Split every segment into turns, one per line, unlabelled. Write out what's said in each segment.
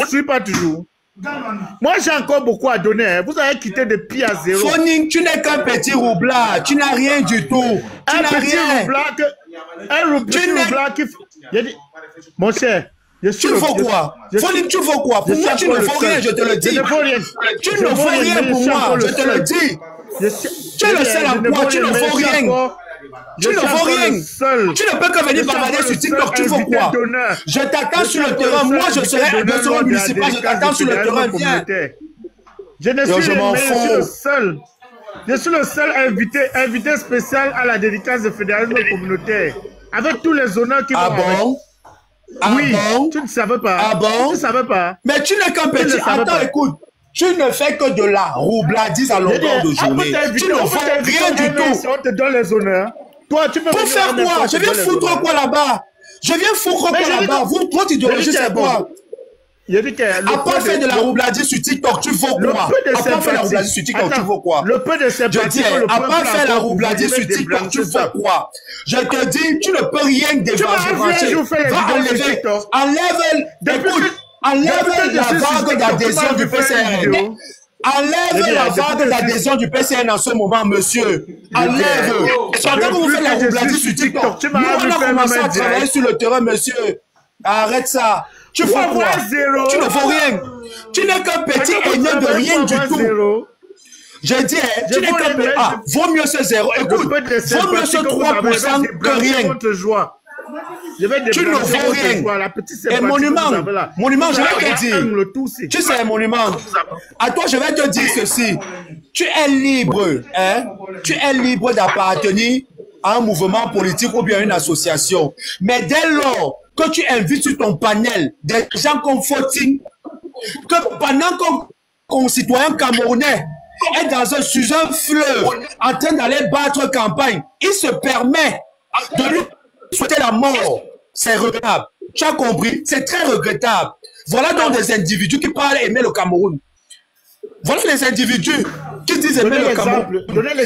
ne suis pas toujours. Moi, j'ai encore beaucoup à donner. Hein. Vous avez quitté de pi à zéro.
Foning, tu n'es qu'un petit roublard. Tu n'as rien du tout. Tu
Un
n'as
petit
rien.
roublard petit roublard qui... Mon cher,
tu ne faut quoi? Foning, tu faut quoi? Pour moi, tu ne faut rien, je te le dis.
Je ne faut rien.
Tu ne faut rien pour moi, je te le dis. Tu es le seul en quoi, tu ne faut rien. Tu ne vaux rien. Tu ne peux que venir bavarder sur TikTok. Tu vaux quoi? Je t'attends sur le terrain. Moi, je serai un municipal. Je t'attends sur le terrain. Viens.
Je m'en fous. Je suis le seul invité spécial à la dédicace de fédéralisme communautaire. Avec tous les honneurs qui vont
bon?
Oui,
bon?
Tu ne savais pas.
Ah bon?
Tu ne savais pas.
Mais tu n'es qu'un petit. Attends, écoute. Tu ne fais que de la roubladise à longueur de journée. Tu ne fais rien du tout.
On te donne les honneurs. Toi, tu peux
pour faire quoi? Je viens foutre quoi là-bas? Je viens foutre quoi là-bas? Vous, toi, tu dois juste c'est quoi? À part faire de la roubladise sur TikTok, tu vaux quoi? À part faire la roubladise sur TikTok, tu vaux quoi?
Le peu de sympathie.
Je dis, à part faire la roubladise sur TikTok, tu vaux quoi? Je te dis, tu ne peux rien dévancer. Enlève la vague d'adhésion du PCN. Enlève la vague d'adhésion du PCN en ce moment, monsieur. Enlève. Pendant que vous faites la roubladise sur TikTok, nous, on a commencé à travailler sur le terrain, monsieur. Arrête ça. Tu fais quoi? Tu ne vaux rien. Tu n'es qu'un petit aîné de rien du tout. J'ai dit, tu n'es qu'un petit... Ah, vaut mieux ce zéro. Écoute, vaut mieux ce 3% que rien. Tu ne vaux rien. Et monument, je vais te dire. Tu sais, monument, à toi, je vais te dire ceci. Tu es libre, hein? Tu es libre d'appartenir à un mouvement politique ou bien à une association. Mais dès lors que tu invites sur ton panel des gens comme Foting, que pendant qu'un concitoyen camerounais est sous un fleuve en train d'aller battre campagne, il se permet de lui souhaiter la mort. C'est regrettable. Tu as compris? C'est très regrettable. Voilà donc des individus qui parlent aimer le Cameroun. Voilà les individus qui disent aimer le Cameroun.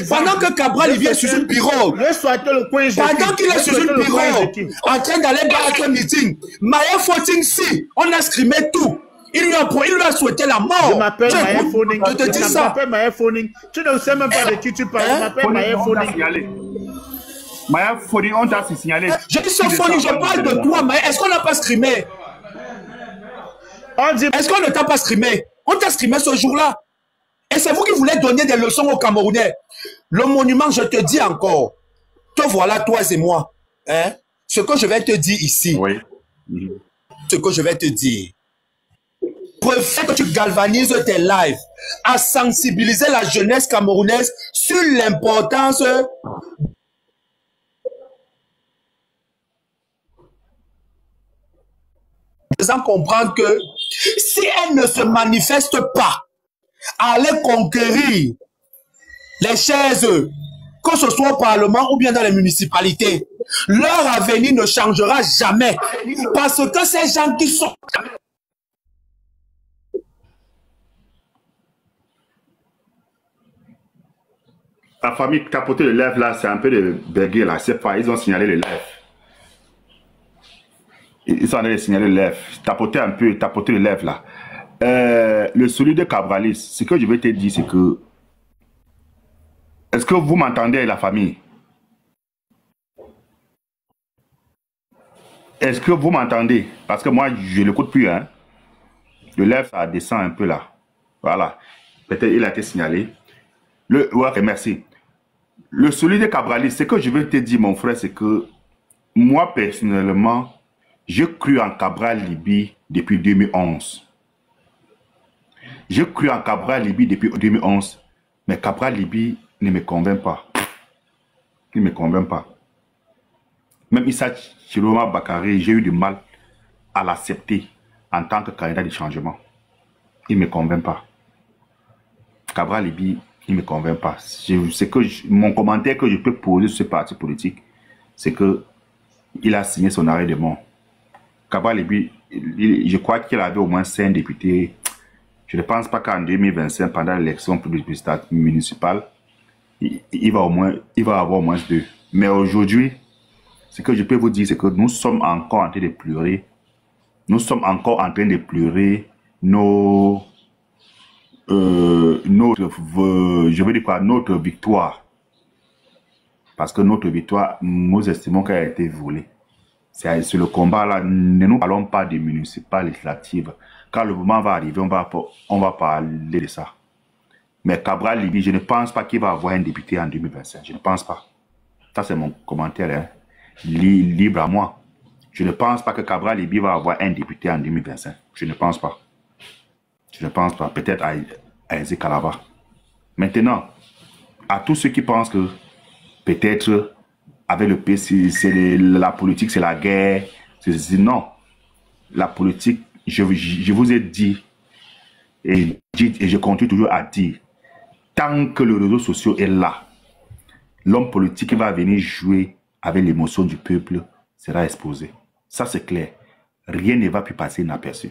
Pendant que Cabral il vient sur une pirogue, pendant qu'il est sur une pirogue, en train d'aller battre un meeting, Maya Foting, si, on a scrimé tout. Il lui a souhaité la mort.
Je m'appelle Maya Foning.
Je te dis ça.
Tu ne sais même pas de qui tu parles. Je m'appelle Maya Foning.
Maya Foning, on t'a signalé.
Je dis ça, Foning, je parle de toi, Maya. Est-ce qu'on n'a pas scrimé? Est-ce qu'on ne t'a pas scrimé? On t'a scrimé ce jour-là. Et c'est vous qui voulez donner des leçons aux Camerounais. Le monument, je te dis encore. Te voilà, toi et moi. Hein? Ce que je vais te dire ici.
Oui.
Ce que je vais te dire. Préfère que tu galvanises tes lives à sensibiliser la jeunesse camerounaise sur l'importance faisant comprendre que si elle ne se manifeste pas à aller conquérir les chaises, que ce soit au Parlement ou bien dans les municipalités, leur avenir ne changera jamais. Parce que ces gens qui sont...
La famille tapoter le live là, c'est un peu de béguer là. C'est pas, ils ont signalé le live. Ils sont allés signaler le live. Tapoter un peu, tapoter le live là. Le celui de Cabralis, ce que je vais te dire, c'est que... Est-ce que vous m'entendez, la famille? Est-ce que vous m'entendez? Parce que moi, je ne l'écoute plus. Hein. Le live, ça descend un peu là. Voilà. Peut-être il a été signalé. Ouais, merci. Le celui de Cabralis, ce que je vais te dire, mon frère, c'est que moi, personnellement, j'ai cru en Cabral Libye depuis 2011. J'ai cru en Cabral Libye depuis 2011. Mais Cabral Libye ne me convainc pas. Il ne me convainc pas. Même Issa Chiloma Bakary, j'ai eu du mal à l'accepter en tant que candidat de changement. Il ne me convainc pas. Cabral Libye, il ne me convainc pas. Mon commentaire que je peux poser sur ce parti politique, c'est que il a signé son arrêt de mort. Cabral Libye, je crois qu'il avait au moins 5 députés. Je ne pense pas qu'en 2025, pendant l'élection municipale, il va avoir au moins 2. Mais aujourd'hui, ce que je peux vous dire, c'est que nous sommes encore en train de pleurer. Nous sommes encore en train de pleurer je veux dire quoi, notre victoire. Parce que notre victoire, nous estimons qu'elle a été volée. C'est le combat là, ne nous parlons pas des municipales législatives. Quand le moment va arriver, on va parler de ça. Mais Cabral Libby, je ne pense pas qu'il va avoir un député en 2025. Je ne pense pas. Ça, c'est mon commentaire, hein. Libre à moi. Je ne pense pas que Cabral Libby va avoir un député en 2025. Je ne pense pas. Je ne pense pas. Peut-être à Eze Kalaba. Maintenant, à tous ceux qui pensent que peut-être avec le PC, la politique, c'est la guerre. Non. La politique, je vous ai dit, et je continue toujours à dire, tant que le réseau social est là, l'homme politique qui va venir jouer avec l'émotion du peuple sera exposé. Ça, c'est clair. Rien ne va plus passer inaperçu.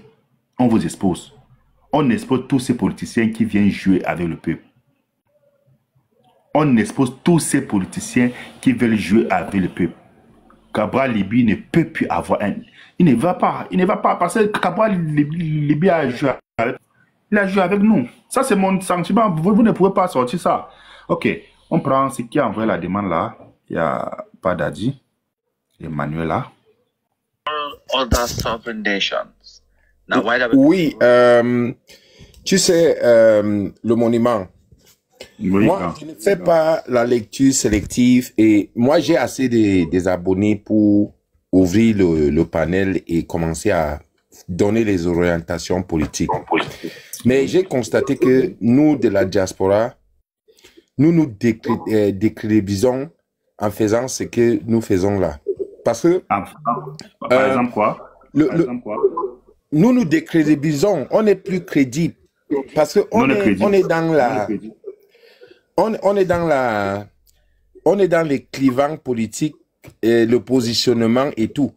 On vous expose. On expose tous ces politiciens qui viennent jouer avec le peuple. On expose tous ces politiciens qui veulent jouer avec le peuple. Cabral Libby ne peut plus avoir un... Il ne va pas parce que Cabral Libby a joué avec nous. Ça, c'est mon sentiment. Vous ne pouvez pas sortir ça. Ok, on prend ce qui a envoyé la demande là. Il n'y a pas d'Adi. Emmanuel là.
Other sovereign nations. Now,
oui, tu sais, le monument. Oui, moi, je ne fais pas la lecture sélective et moi, j'ai assez des abonnés pour ouvrir le panel et commencer à donner les orientations politiques. Mais j'ai constaté que nous, de la diaspora, nous décrédibilisons en faisant ce que nous faisons là. Parce que...
Par exemple quoi?
Nous décrédibilisons, on n'est plus crédible. Parce que on est dans la... On est dans les clivants politiques, le positionnement et tout.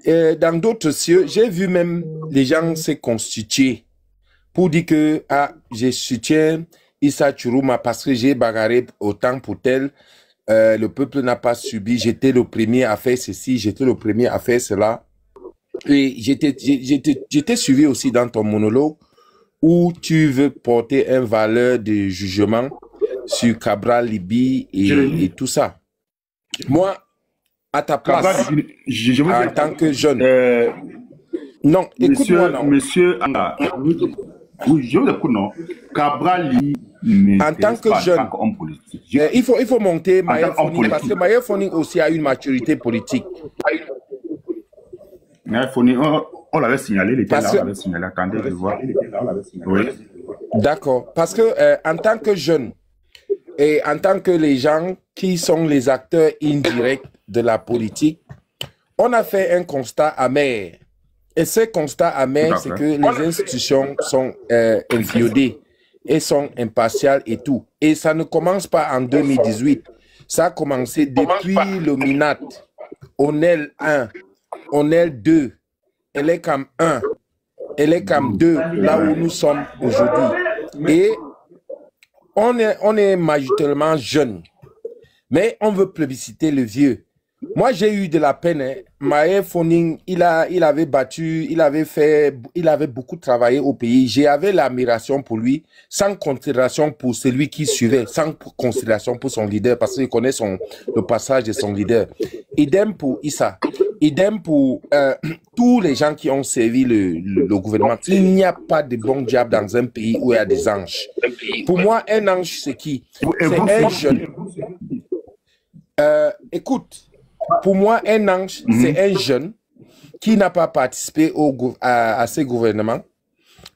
Dans d'autres cieux, j'ai vu même les gens se constituer pour dire que je soutiens Issa Chourouma parce que j'ai bagarré autant pour tel, le peuple n'a pas subi, j'étais le premier à faire ceci, j'étais le premier à faire cela. Et j'étais suivi aussi dans ton monologue où tu veux porter une valeur de jugement sur Cabral Libby et tout ça. Moi, à ta place, en tant que jeune... non, écoute-moi, non.
Monsieur, je vous écoute, non. Cabral Libby,
en tant que jeune, il faut monter Maya Foni, parce que Maya Foni aussi a une maturité politique.
Maya Foni, on l'avait signalé, il était là, on l'avait signalé. Attendez, je vois. Oui.
D'accord, parce que en tant que jeune, et en tant que les gens qui sont les acteurs indirects de la politique, on a fait un constat amer. Et ce constat amer, c'est que les institutions sont infiodées et sont impartiales et tout. Et ça ne commence pas en 2018. Ça a commencé depuis le Minat. ONEL 1, ONEL 2, ELECAM 1, ELECAM 2, là où nous sommes aujourd'hui. Et on est majoritairement jeunes, mais on veut plébisciter le vieux. Moi, j'ai eu de la peine. Hein. Maya Foni, il avait battu, il avait beaucoup travaillé au pays. J'avais l'admiration pour lui, sans considération pour celui qui suivait, sans considération pour son leader, parce qu'il connaît le passage de son leader. Idem pour Issa. Idem pour tous les gens qui ont servi le gouvernement. Il n'y a pas de bon diable dans un pays où il y a des anges. Pour moi, un ange, c'est qui? C'est un jeune. Écoute, pour moi, un ange, c'est un jeune qui n'a pas participé à ce gouvernement,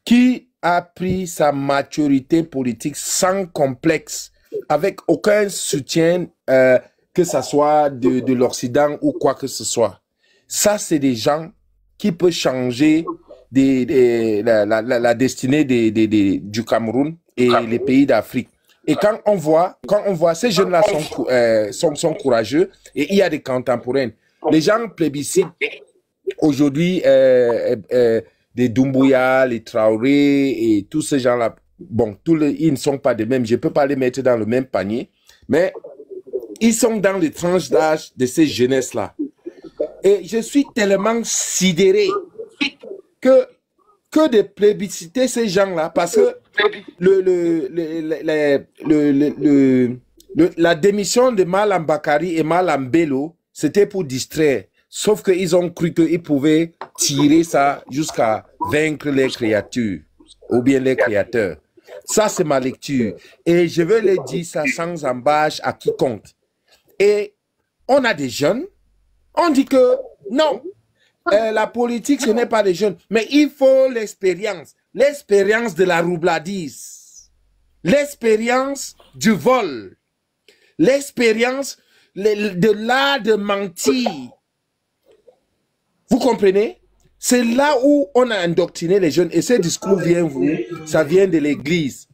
qui a pris sa maturité politique sans complexe, avec aucun soutien, que ce soit de l'Occident ou quoi que ce soit. Ça, c'est des gens qui peuvent changer la destinée du Cameroun et les pays d'Afrique. Et quand on voit ces jeunes-là sont courageux et il y a des contemporains. Les gens plébiscitent aujourd'hui des Doumbouya, les Traoré et tous ces gens-là. Bon, ils ne sont pas des mêmes. Je ne peux pas les mettre dans le même panier, mais ils sont dans les tranches d'âge de ces jeunesses-là. Et je suis tellement sidéré que que de plébisciter ces gens-là, parce que la démission de Malam Bakari et Malam Bello, c'était pour distraire. Sauf qu'ils ont cru qu'ils pouvaient tirer ça jusqu'à vaincre les créatures, ou bien les créateurs. Ça, c'est ma lecture. Et je vais le dire ça sans embâche à quiconque. Et on a des jeunes, on dit que non, la politique, ce n'est pas des jeunes, mais il faut l'expérience. L'expérience de la roubladise, l'expérience du vol, l'expérience de l'art de mentir. Vous comprenez? C'est là où on a indoctriné les jeunes. Et ce discours ça vient de l'église.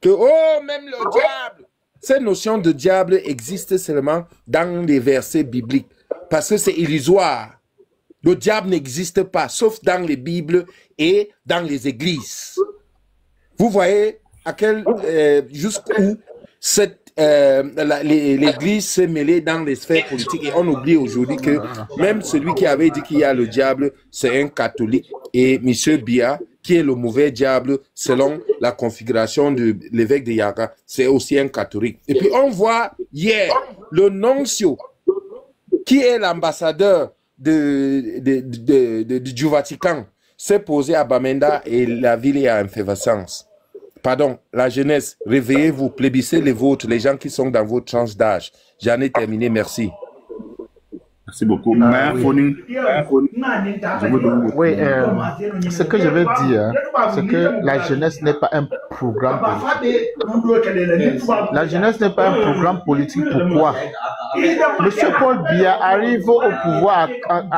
Que, oh, même le diable. Cette notion de diable existe seulement dans les versets bibliques. Parce que c'est illusoire. Le diable n'existe pas, sauf dans les Bibles et dans les églises. Vous voyez jusqu'où l'église s'est mêlée dans les sphères politiques. Et on oublie aujourd'hui que même celui qui avait dit qu'il y a le diable, c'est un catholique. Et M. Biya, qui est le mauvais diable, selon la configuration de l'évêque de Yaka, c'est aussi un catholique. Et puis on voit hier, le noncio, qui est l'ambassadeur du Vatican, s'est posé à Bamenda et la ville est en effervescence. Pardon, la jeunesse, réveillez-vous, plébissez les vôtres, les gens qui sont dans votre tranche d'âge. J'en ai terminé, merci.
Merci beaucoup.
Oui, ce que je veux dire, c'est que la jeunesse n'est pas un programme politique. La jeunesse n'est pas un programme politique. Pourquoi? Monsieur Paul Biya arrive au pouvoir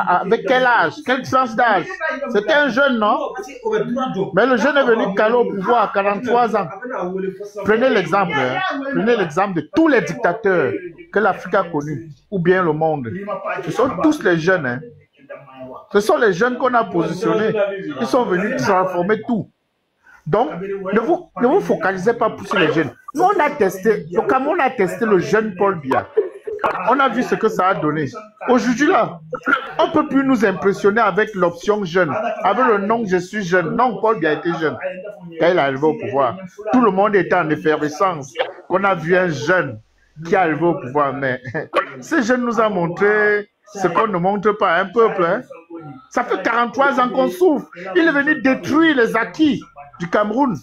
avec quel âge? Quelle tranche d'âge? C'était un jeune, non? Mais le jeune est venu caler au pouvoir à 43 ans. Prenez l'exemple. Prenez l'exemple de tous les dictateurs que l'Afrique a connus, ou bien le monde. Ce sont tous les jeunes. Hein. Ce sont les jeunes qu'on a positionnés. Ils sont venus transformer tout. Donc, ne vous focalisez pas sur les jeunes. Nous, on a testé, le Cameroun a testé le jeune Paul Biya. On a vu ce que ça a donné. Aujourd'hui, là, on ne peut plus nous impressionner avec l'option jeune. Avec le nom « je suis jeune ». Non, Paul Biya était jeune. Quand il est arrivé au pouvoir, tout le monde était en effervescence. On a vu un jeune qui est arrivé au pouvoir. Mais ce jeune nous a montré ce qu'on ne montre pas à un peuple. Hein. Ça fait 43 ans qu'on souffre. Il est venu détruire les acquis du Cameroun.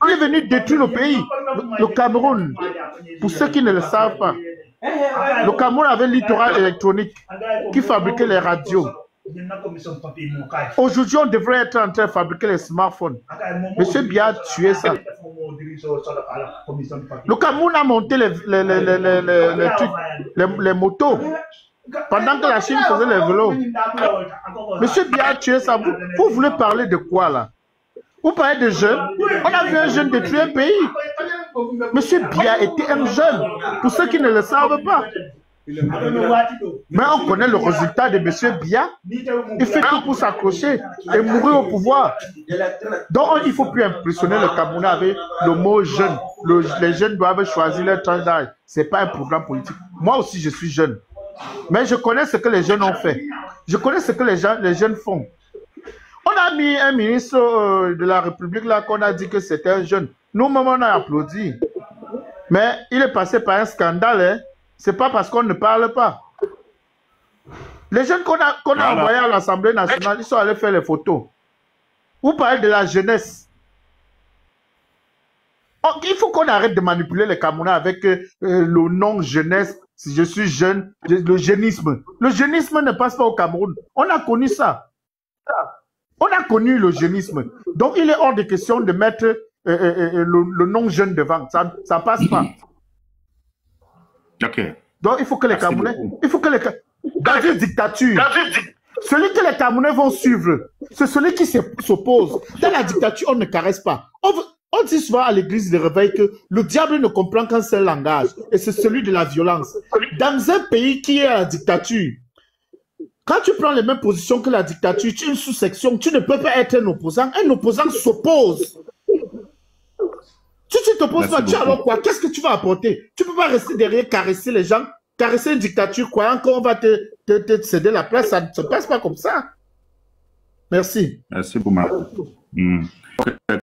Il est venu détruire le pays. Le Cameroun, pour ceux qui ne le savent pas, le Cameroun avait le littoral électronique qui fabriquait les radios. Aujourd'hui, on devrait être en train de fabriquer les smartphones. Monsieur Biya a tué ça. Le Cameroun a monté les motos pendant que la Chine faisait les vélos. Monsieur Biya a tué ça. Vous voulez parler de quoi là? Vous parlez de jeunes. On a vu un jeune détruire un pays. Monsieur Biya était un jeune. Pour ceux qui ne le savent pas. Mais on connaît le résultat de Monsieur Biya. Il fait tout pour s'accrocher et mourir au pouvoir. Donc il ne faut plus impressionner le Camerounais avec le mot jeune. Les jeunes doivent choisir leur tranche d'âge. Ce n'est pas un programme politique. Moi aussi je suis jeune. Mais je connais ce que les jeunes ont fait. Je connais ce que les jeunes font. On a mis un ministre de la République là qu'on a dit que c'était un jeune. Nous-mêmes, on a applaudi. Mais il est passé par un scandale. Hein. Ce n'est pas parce qu'on ne parle pas. Les jeunes qu'on a envoyés à l'Assemblée nationale, ils sont allés faire les photos. Vous parlez de la jeunesse. Il faut qu'on arrête de manipuler les Camerounais avec le nom jeunesse. Si je suis jeune, le jeunisme. Le jeunisme ne passe pas au Cameroun. On a connu ça. On a connu le jeunisme. Donc, il est hors de question de mettre le nom jeune devant. Ça ne passe pas.
Ok.
Donc, il faut que les Camerounais... Dans une dictature, celui que les Camerounais vont suivre, c'est celui qui s'oppose. Dans la dictature, on ne caresse pas. On dit souvent à l'église de réveil que le diable ne comprend qu'un seul langage, et c'est celui de la violence. Dans un pays qui est à la dictature, quand tu prends les mêmes positions que la dictature, tu es une sous-section, tu ne peux pas être un opposant. Un opposant s'oppose. Si tu t'opposes pas, tu as alors quoi? Qu'est-ce que tu vas apporter? Tu ne peux pas rester derrière, caresser les gens, caresser une dictature, croyant qu'on va te céder la place. Ça ne se passe pas comme ça. Merci.
Merci beaucoup. Ok.